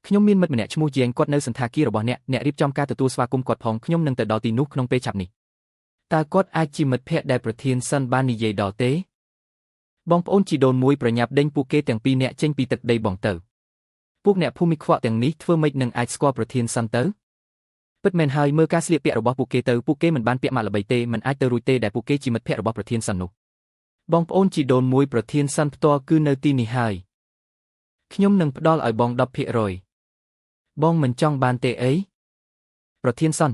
ខ្ញុំមានមិត្តម្នាក់ឈ្មោះជាងគាត់នៅសន្តាគាររបស់អ្នករៀបចំការទទួលស្វាគមន៍គាត់ផងខ្ញុំនឹងទៅដល់ទីនោះក្នុងពេលឆាប់នេះតើគាត់អាចជាមិត្តភក្តិដែលប្រធានសិនបាននិយាយដល់ទេបងប្អូនជីដូនមួយប្រញាប់ដេញពួកគេទាំងពីរនាក់ចេញពីទឹកដីបងទៅពួកអ្នកភូមិខ្វក់ទាំងនេះធ្វើម៉េចនឹងអាចស្គាល់ប្រធានសិនទៅពិតមែនហើយមើលការស្លៀកពាក់របស់ពួកគេទៅពួកគេមិនបានពាក់ម៉ាកល្បីទេមិនអាចទៅរួចទេដែលពួកគេជាមិត្តភក្តិរបស់ប្រធានសិននោះបងប្អូនជីដូនមួយប្រធានសិនផ្ទាល់គឺនៅទីនេះហើយខ្ញុំនឹងផ្ដល់ឲ្យបង 10% បងមិនចង់បានទេអីប្រធានសិន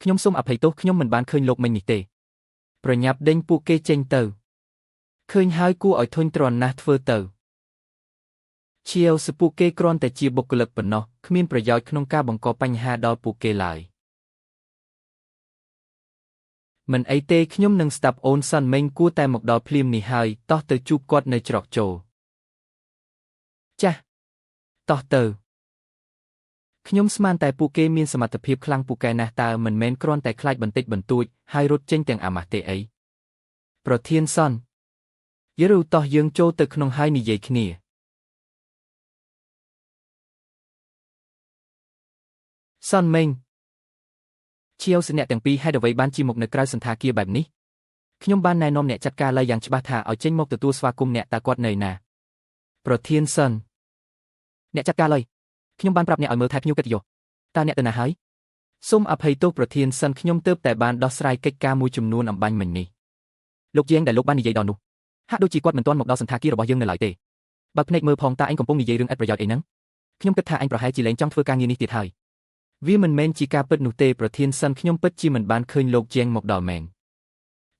ខ្ញុំសូមអភ័យទោសខ្ញុំមិនបានឃើញលោកមិញនេះទេប្រញាប់ដេញពួកគេចេញទៅឃើញហើយគួរឲ្យធុញទ្រាន់ណាស់ធ្វើទៅជាវសពួកគេគ្រាន់តែជាបុគ្គលិកប៉ុណ្ណោះគ្មានប្រយោជន៍ក្នុងការបង្កបញ្ហាដល់ពួកគេឡើយមិនអីទេខ្ញុំនឹងស្ដាប់អូនសិនមិញគួរតែមកដល់ភ្លាមនេះហើយតោះទៅជួបគាត់នៅច្រកចូលចាស់តោះទៅខ្ញុំស្មានតែពួកគេមានសមត្ថភាពខ្លាំងពូកែណាស់តើមិនមែនគ្រាន់តែខ្លាចបន្តិចបន្តួចហើយរត់ចេញទាំងអាម៉ាស់ទេអីប្រធានសិនយេរូតោះយើងចូលទៅក្នុងហើយនិយាយគ្នាសិនមិញជាវសអ្នកទាំងពីរហេតុអ្វីបានជាមកនៅក្រៅសន្តាគារបែបនេះខ្ញុំបានណែនាំអ្នកចាត់ការឡើយយ៉ាងច្បាស់ថាឲ្យចេញមកទទួលស្វាគមន៍អ្នកតើគាត់នៅណាប្រធានសិនអ្នកចាត់ការឡើយខ្ញុំបានប្រាប់អ្នកឲ្យមើលថែភ្ញៀវកិត្តិយសតើអ្នកទៅណាហើយសូមអភ័យទោសប្រធានសិនខ្ញុំទើបតែបានដោះស្រាយកិច្ចការមួយចំនួនអំបញ្ញមិញនេះលោកជាងដែលលោកបាននិយាយដល់នោះហាក់ដូចជាគាត់មិនទាន់មកដល់សន្តាគាររបស់យើងនៅឡើយទេបើភ្នែកមើលផងតើអញកំពុងនិយាយរឿងឥតប្រយោជន៍អីហ្នឹងខ្ញុំគិតថាអញប្រហែលជាលែងចង់ធ្វើការងារនេះទៀតហើយវាមិនមែនជាការពិតនោះទេប្រធានសិនខ្ញុំពិតជាមិនបានឃើញលោកជាងមកដល់មែន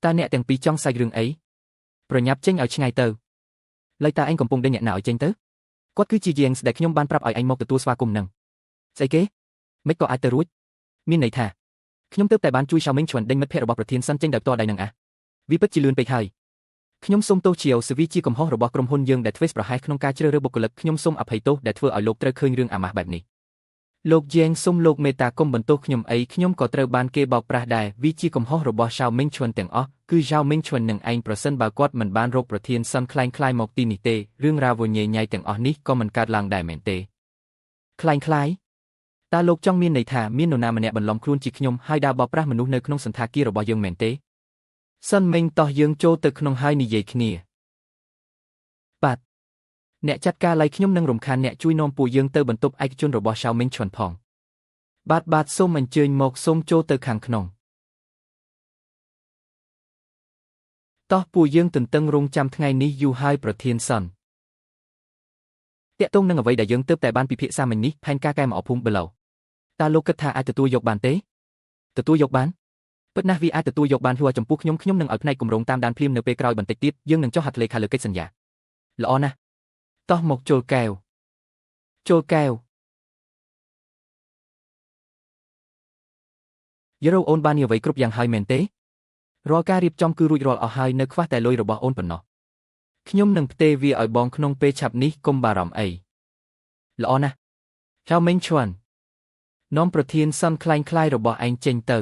តើអ្នកទាំងពីរចង់សាច់រឿងអីប្រញាប់ចេញឲ្យឆ្ងាយទៅឡើយតើអញកំពុងដេញអ្នកណាឲ្យចេញទៅគាត់គឺជាជាងដែលខ្ញុំបានប្រាប់ឲ្យអញមកទទួលស្វាគមន៍នឹងស្អីគេមិនក៏អាចទៅរួចមានន័យថាខ្ញុំទើបតែបានជួយឆៅមិញឈួនដេញមិត្តភក្តិរបស់ប្រធានសិនចេញដោយផ្ទាល់ដៃនឹងវាពិតជាលឿនពេកហើយខ្ញុំសូមទោសជាវសវីជាកំហុសរបស់ក្រុមហ៊ុនយើងដែលធ្វើប្រហែសក្នុងការជ្រើសរើសបុគ្គលិកខ្ញុំសូមអភ័យទោសដែលធ្វើឲ្យលោកត្រូវឃើញរឿងអាម៉ាស់បែបនេះលោកជាងសូមលោកមេត្តាកុំបន្ទោសខ្ញុំអីខ្ញុំក៏ត្រូវបានគេបោកប្រាស់ដែរវាជាកំហុសរបស់ឆៅមិញឈួនទាំងអស់គឺឆៅមិញឈួននឹងឯងប្រសិនបើគាត់មិនបានរកប្រធានសិនคล้ายមកទីនេះទេរឿងរ៉ាវវញញ៉ៃទាំងអស់នេះក៏មិនកើតឡើងដែរមែនទេคล้ายតើលោកចង់មានន័យថាមាននរណាម្នាក់បន្លំខ្លួនជាខ្ញុំហើយដើរបោកប្រាស់មនុស្សនៅក្នុងសន្តាគាររបស់យើងមែនទេសិនមិញតោះយើងចូលទៅក្នុងហើយនិយាយគ្នាបាទអ្នកចាត់ការឡៃខ្ញុំនឹងរំខានអ្នកជួយនាំពួកយើងទៅបន្ទប់ឯកជនរបស់ឆៅមិញឈុនផងបាទសូមអញ្ជើញមកសូមចូលទៅខាងក្នុងតោះពួកយើងទន្ទឹងរង់ចាំថ្ងៃនេះយូរហើយប្រធានសិនតាក់ទងនឹងអ្វីដែលយើងទើបតែបានពិភាក្សាមិញនេះផែនការកែមកអភូមិបឡូតើលោកគិតថាអាចទទួលយកបានទេទទួលយកបានពិតណាស់វាអាចទទួលយកបានព្រោះចំពោះខ្ញុំនឹងឲ្យផ្នែកគម្រោងតាមដានភ្លាមនៅពេលក្រោយបន្តិចទៀតយើងនឹងចុះហត្ថលេខាលើកិច្ចសន្យាល្អណាស់តោះមកចូលកែវយេរ៉ូអូនបាននិយាយអ្វីគ្រប់យ៉ាងហើយមែនទេរាល់ការរៀបចំគឺរួចរាល់អស់ហើយនៅខ្វះតែលុយរបស់អូនប៉ុណ្ណោះខ្ញុំនឹងផ្ទេរវាឲ្យបងក្នុងពេលឆាប់នេះកុំបារម្ភអីល្អណាស់ឆៅមិញឈួននាំប្រធានសិនคล้ายរបស់ឯងចេញទៅ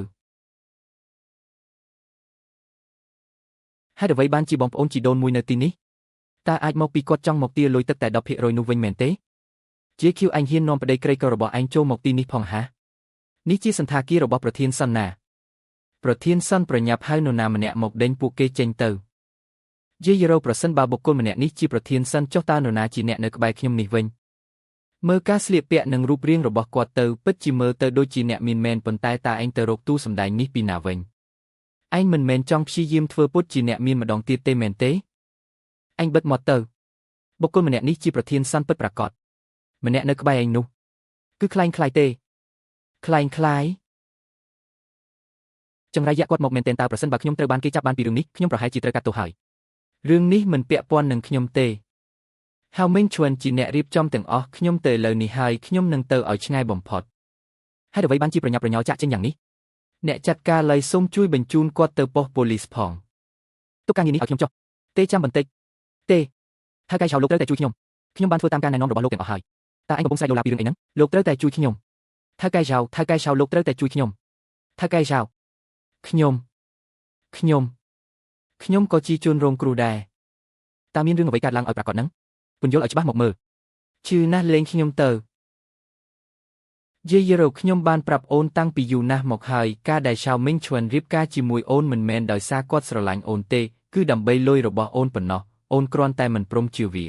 ហេតុអ្វីបានជាបងប្អូនជីដូនមួយនៅទីនេះតើអាចមកពីគាត់ចង់មកទារលុយទឹកតែ 10% នោះវិញមែនទេជាគីវអញហ៊ាននាំប្តីក្រីក្ររបស់ឯងចូលមកទីនេះផងហានេះជាសន្តាគាររបស់ប្រធានសិនណាប្រធានសិនប្រញាប់ហៅនរណាម្នាក់មកដេញពួកគេចេញទៅយេរ៉ូប្រសិនបើបុគ្គលម្នាក់នេះជាប្រធានសិនចុះតើនរណាជាអ្នកនៅក្បែរខ្ញុំនេះវិញមើលការស្លៀកពាក់និងរូបរាងរបស់គាត់ទៅពិតជាមើលទៅដូចជាអ្នកមានមែនប៉ុន្តែតើឯងទៅរកទូសម្ដែងនេះពីណាវិញឯងមិនមែនចង់ព្យាយាមធ្វើពុតជាអ្នកមានម្ដងទៀតទេមែនទេឯងបិទមាត់ទៅបុគ្គលម្នាក់នេះជាប្រធានសិនពិតប្រាកដម្នាក់នៅក្បែរឯងនោះគឺคล้ายទេคล้ายចង្រៃយ៉ាក់គាត់មកមែនទេតើប្រសិនបើខ្ញុំត្រូវបានគេចាប់បានពីរឿងនេះខ្ញុំប្រហែលជាត្រូវកាត់ទោសហើយរឿងនេះមិនពាក់ព័ន្ធនឹងខ្ញុំទេហៅមិញឈួនជាអ្នករៀបចំទាំងអស់ខ្ញុំទៅឥឡូវនេះហើយខ្ញុំនឹងទៅឲ្យឆ្ងាយបំផុតហេតុអ្វីបានជាប្រញាប់ប្រញ័លចាក់ចេញយ៉ាងនេះអ្នកចាត់ការឡៃសូមជួយបញ្ជូនគាត់ទៅប៉ុស្តិ៍ប៉ូលីសផងទុកការងារនេះឲ្យខ្ញុំចុះទេចាំបន្តិចទេថៅកែឆៅលោកត្រូវតែជួយខ្ញុំបានធ្វើតាមការណែនាំរបស់លោកទាំងអស់ហើយតើឯងកំពុងស្រែកលោឡាពីរឿងអីហ្នឹងលោកត្រូវតែជួយខ្ញុំថៅកែឆៅលោកត្រូវតែជួយខ្ញុំថៅកែឆៅខ្ញុំក៏ជាជនរងគ្រោះដែរតើមានរឿងអ្វីកើតឡើងឲ្យប្រាកដហ្នឹងពន្យល់ឲ្យច្បាស់មកមើលជឿណាស់លេងខ្ញុំទៅ យាយរកខ្ញុំបានប្រាប់អូនតាំងពីយូរណាស់មកហើយការដែលឆៅមីងឈួនរៀបការជាមួយអូនមិនមែនដោយសារគាត់ស្រឡាញ់អូនទេគឺដើម្បីលុយរបស់អូនប៉ុណ្ណោះអូនគ្រាន់តែមិនព្រមជឿវា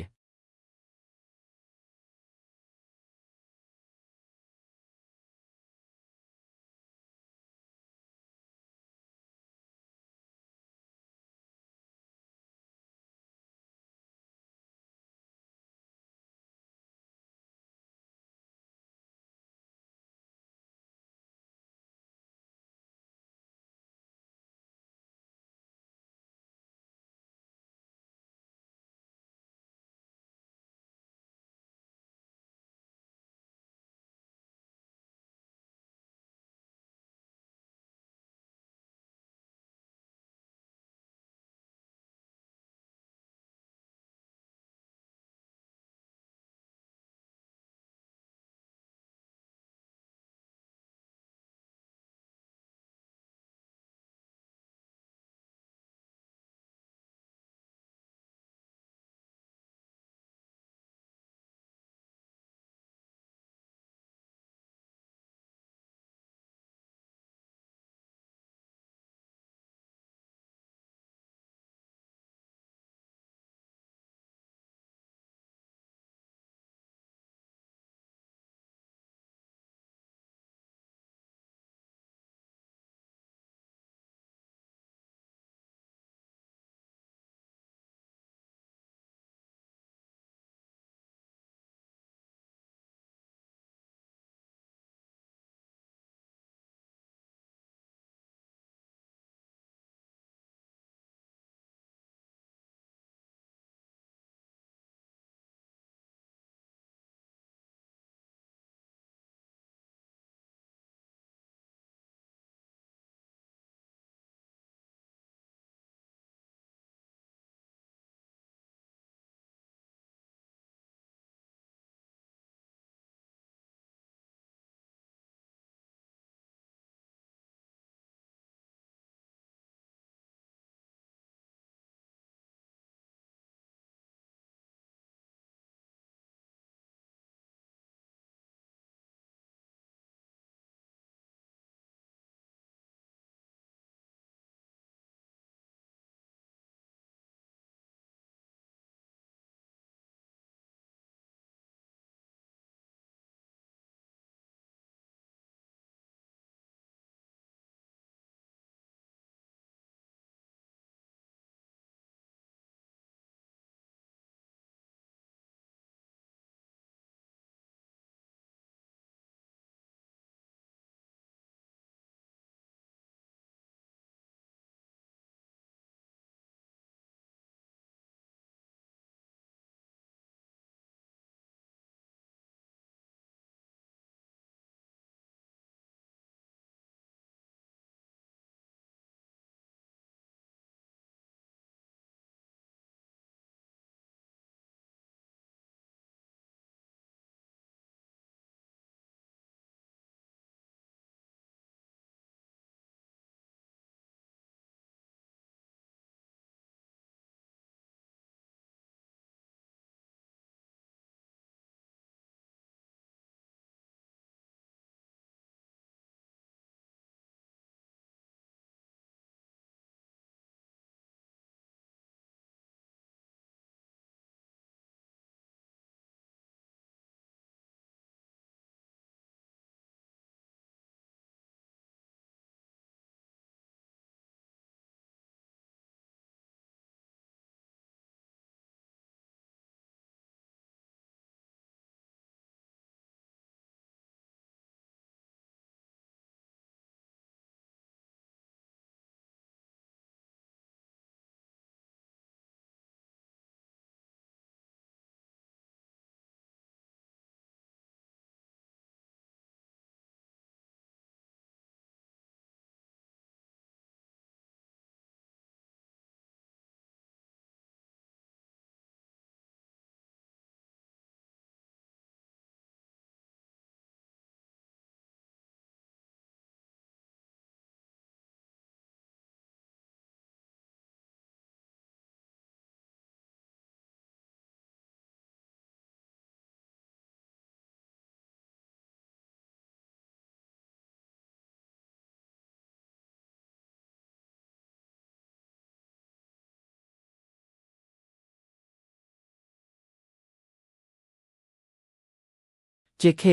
JK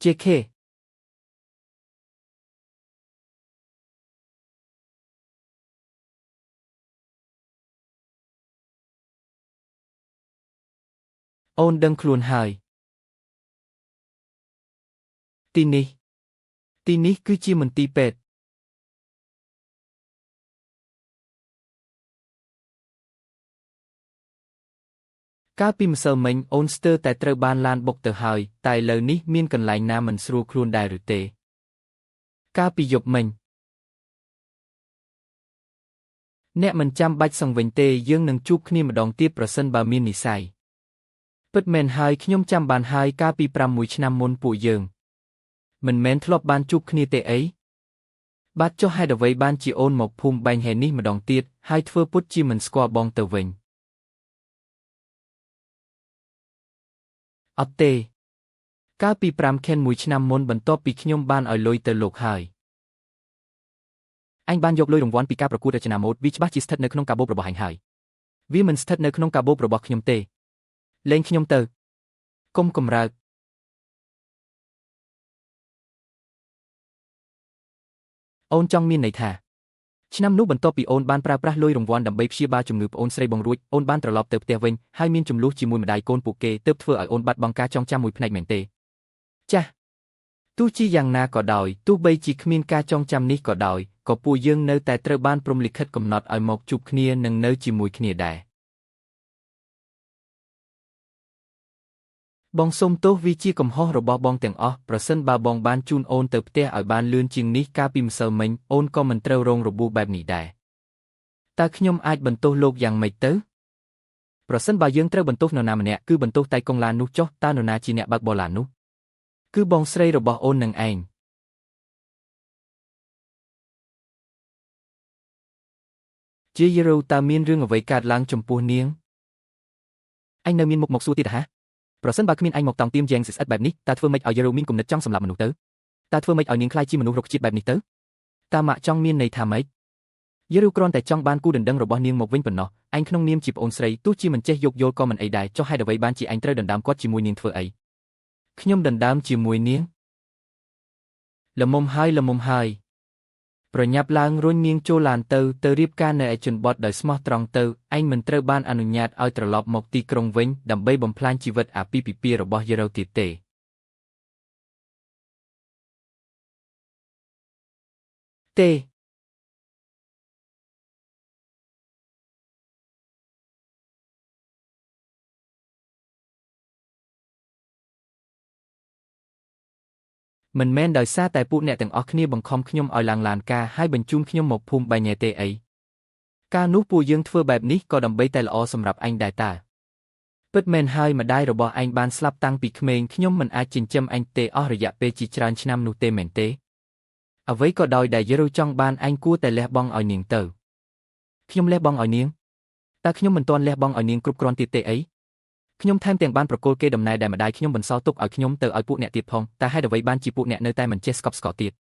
JK អូនដឹងខ្លួនហើយទីនេះគឺជាមន្ទីរពេទ្យកាលពីម្សិលមិញអូនស្ទើរតែត្រូវបានឡានបុកទៅហើយតែឥឡូវនេះមានកន្លែងណាមិនស្រួលខ្លួនដែរឬទេកាលពីយប់មិញអ្នកមិនចាំបាច់សង្វិញទេយើងនឹងជួបគ្នាម្ដងទៀតប្រសិនបើមាននិស្ស័យពិតមែនហើយខ្ញុំចាំបានហើយកាលពី6 ឆ្នាំមុនពួកយើងមិនមែនធ្លាប់បានជួបគ្នាទេអីបាទចុះហេតុអ្វីបានជាអូនមកភូមិបែងហេនេះម្ដងទៀតហើយធ្វើពុតជាមិនស្គាល់បងទៅវិញអត់ទេកាលពី5ខែ1ឆ្នាំមុនបន្ទាប់ពីខ្ញុំបានឲ្យលុយទៅលោកហើយអញបានយកលុយរង្វាន់ពីការប្រកួតរចនាម៉ូដវាច្បាស់ជាស្ថិតនៅក្នុងកាបូបរបស់អញហើយវាមិនស្ថិតនៅក្នុងកាបូបរបស់ខ្ញុំទេលេងខ្ញុំទៅកុំកំរើកអូនចង់មានន័យថាឆ្នាំនោះបន្ទាប់ពីអូនបានប្រើប្រាស់លុយរង្វាន់ដើម្បីព្យាបាលជំងឺប្អូនស្រីបងរួចអូនបានត្រឡប់ទៅផ្ទះវិញហើយមានចំនួនជាមួយម្ដាយកូនពួកគេទើបធ្វើឲ្យអូនបាត់បង់ការចងចាំមួយផ្នែកមែនទេចាស់ទោះជាយ៉ាងណាក៏ដោយទោះបីជាគ្មានការចងចាំនេះក៏ដោយក៏ពួកយើងនៅតែត្រូវបានព្រំលិខិតកំណត់ឲ្យមកជួបគ្នានិងនៅជាមួយគ្នាដែរបងសូមទោសវាជាកំហុសរបស់បងទាំងអស់ប្រសិនបើបងបានជូនអូនទៅផ្ទះឲ្យបានលឿនជាងនេះកាលពីម្សិលមិញអូនក៏មិនត្រូវរងរបួសបែបនេះដែរតើខ្ញុំអាចបន្ទោសលោកយ៉ាងម៉េចទៅប្រសិនបើយើងត្រូវបន្ទោសនរណាម្នាក់គឺបន្ទោសតែកុងឡាននោះចុះតើនរណាជាអ្នកបើកបរឡាននោះគឺបងស្រីរបស់អូននឹងឯងជាយេរូតើមានរឿងអ្វីកើតឡើងចំពោះនាងអញនៅមានមុខមកសួរទៀតហ៎ប្រសិនបើគ្មានអញមកតង់ទៀមយ៉ាងសិស្អិតបែបនេះតើធ្វើម៉េចឲ្យយេរូមានគំនិតចង់សម្លាប់មនុស្សទៅតើធ្វើម៉េចឲ្យនាងខ្លាចជាមនុស្សរុក្ខជាតិបែបនេះទៅតើម៉ាក់ចង់មានន័យថាម៉េចយេរូគ្រាន់តែចង់បានគូដណ្ដឹងរបស់នាងមកវិញប៉ុណ្ណោះអញក្នុងនាមជាប្អូនស្រីទោះជាមិនចេះយោគយល់ក៏មិនអីដែរចុះហេតុអ្វីបានជាអញត្រូវដណ្ដើមគាត់ជាមួយនាងធ្វើអីខ្ញុំដណ្ដើមជាមួយនាងល្មមហើយប្រញាប់ឡើងរុញនាងចូលឡានទៅរៀបការនៅឯជនបទដោយស្មោះត្រង់ទៅឯងមិនត្រូវបានអនុញ្ញាតឲ្យត្រឡប់មកទីក្រុងវិញដើម្បីបំផ្លាញជីវិតអាពាហ៍ពិពាហ៍របស់យេរូទៀតទេមិនមែនដោយសារតែពួកអ្នកទាំងអស់គ្នាបង្ខំខ្ញុំឲ្យឡើងឡានការហើយបញ្ជូនខ្ញុំមកភូមិបែញ៉េទេអីការនោះពួកយើងធ្វើបែបនេះក៏ដើម្បីតែល្អសម្រាប់អញដែរតើពិតមែនហើយម្ដាយរបស់អញបានស្លាប់តាំងពីក្មេងខ្ញុំមិនអាចចិញ្ចឹមអញទេអស់រយៈពេលជាច្រើនឆ្នាំនោះទេមែនទេអ្វីក៏ដោយដែលយេរូចង់បានអញគួរតែលះបង់ឲ្យនាងទៅខ្ញុំលះបង់ឲ្យនាងតើខ្ញុំមិនទាន់លះបង់ឲ្យនាងគ្រប់គ្រាន់ទៀតទេអីខ្ញុំថែមទាំងបានប្រគល់គេដំណែលដែលម្ដាយខ្ញុំបន្សល់ទុកឲ្យខ្ញុំទៅឲ្យពួកអ្នកទៀតផងតែហេតុអ្វីបានជាពួកអ្នកនៅតែមិនចេះស្កប់ស្កល់ទៀត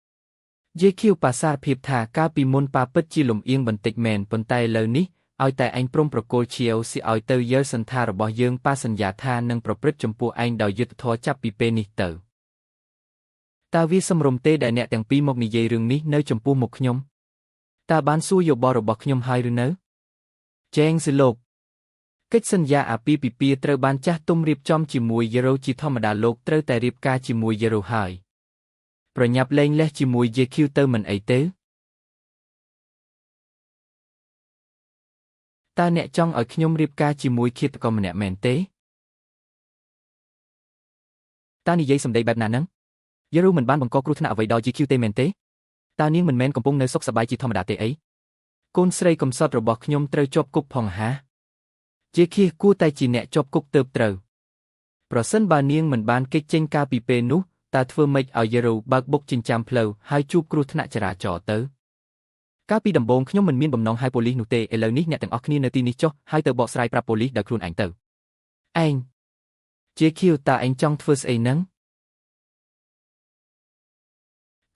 យេឃីវប៉ាសារភាពថាកាលពីមុនប៉ាពិតជាលំអៀងបន្តិចមែនប៉ុន្តែឥឡូវនេះឲ្យតែឯងព្រមប្រគល់ឈៀវស៊ីឲ្យទៅយើសន្តារបស់យើងប៉ាសន្យាថានឹងប្រព្រឹត្តចំពោះឯងដោយយុត្តិធម៌ចាប់ពីពេលនេះទៅតើវាសមរម្យទេដែលអ្នកទាំងពីរមកនិយាយរឿងនេះនៅចំពោះមុខខ្ញុំតើបានសួរយោបល់របស់ខ្ញុំហើយឬនៅចែងសិលោកកិច្ចសន្យាអាពាហ៍ពិពាហ៍ត្រូវបានចាស់ទុំរៀបចំជាមួយយេរូជាធម្មតាលោកត្រូវតែរៀបការជាមួយយេរូហើយប្រញាប់លែងលេះជាមួយយេឃីវទៅមិនអីទេតើអ្នកចង់ឲ្យខ្ញុំរៀបការជាមួយឃាតករម្នាក់មែនទេតើនិយាយសម្ដីបែបណាហ្នឹងយេរូមិនបានបង្កគ្រោះថ្នាក់អ្វីដល់យេឃីវទេមែនទេតើនាងមិនមែនកំពុងនៅសុខសប្បាយជាធម្មតាទេអីកូនស្រីកំសត់របស់ខ្ញុំត្រូវជាប់គុកផងហាជាឃាគួរតែជាអ្នកជាប់គុកទើបត្រូវប្រសិនបើនាងមិនបានគេចចេញកាលពីពេលនោះតើធ្វើម៉េចឲ្យយេរូបើកបុកចិញ្ចាំផ្លូវហើយជួបគ្រោះថ្នាក់ចរាចរណ៍ទៅកាលពីដំបូងខ្ញុំមិនមានបំណងហៅប៉ូលីសនោះទេឥឡូវនេះអ្នកទាំងអស់គ្នានៅទីនេះចុះហើយទៅបកស្រាយប្រាប់ប៉ូលីសដោយខ្លួនឯងទៅឯងជាឃាវតើឯងចង់ធ្វើស្អីហ្នឹង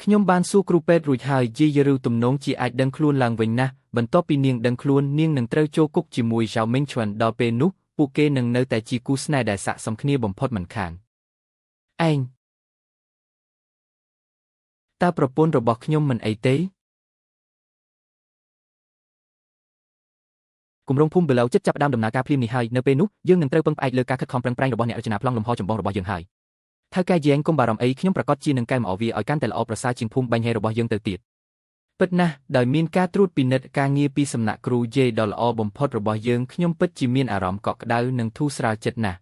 ខ្ញុំបានសួរគ្រូពេទ្យរួចហើយយេរូទំនងជាអាចដឹងខ្លួនឡើងវិញណាស់បន្ទាប់ពីនាងដឹងខ្លួននាងនឹងត្រូវចូលគុកជាមួយហ្សាវមីងឈ្វិនដល់ពេលនោះពួកគេនឹងនៅតែជាគូស្នេហ៍ដែលស័ក្តិសមគ្នាបំផុតមិនខានឯ ឯងតើប្រពន្ធរបស់ខ្ញុំមិនអីទេគម្រោងភូមិបេឡូចិត្តចាប់ផ្ដើមដំណើរការភ្លាមនេះហើយនៅពេលនោះយើងនឹងត្រូវពឹងផ្អែកលើការខិតខំប្រឹងប្រែងរបស់អ្នករចនាប្លង់លំហចម្បងរបស់យើងហើយថៅកែយៀងកុំបារម្ភអីខ្ញុំប្រកាសជានឹងកែម្អវាឲ្យកាន់តែល្អប្រសើរជាងភូមិបាញ់ហេរបស់យើងទៅទៀតពិតណាស់ដោយមានការត្រួតពិនិត្យការងារពីសំណាក់គ្រូយេដ៏ល្អបំផុតរបស់យើងខ្ញុំពិតជាមានអារម្មណ៍កក់ក្ដៅនិងធូរស្រាលចិត្តណាស់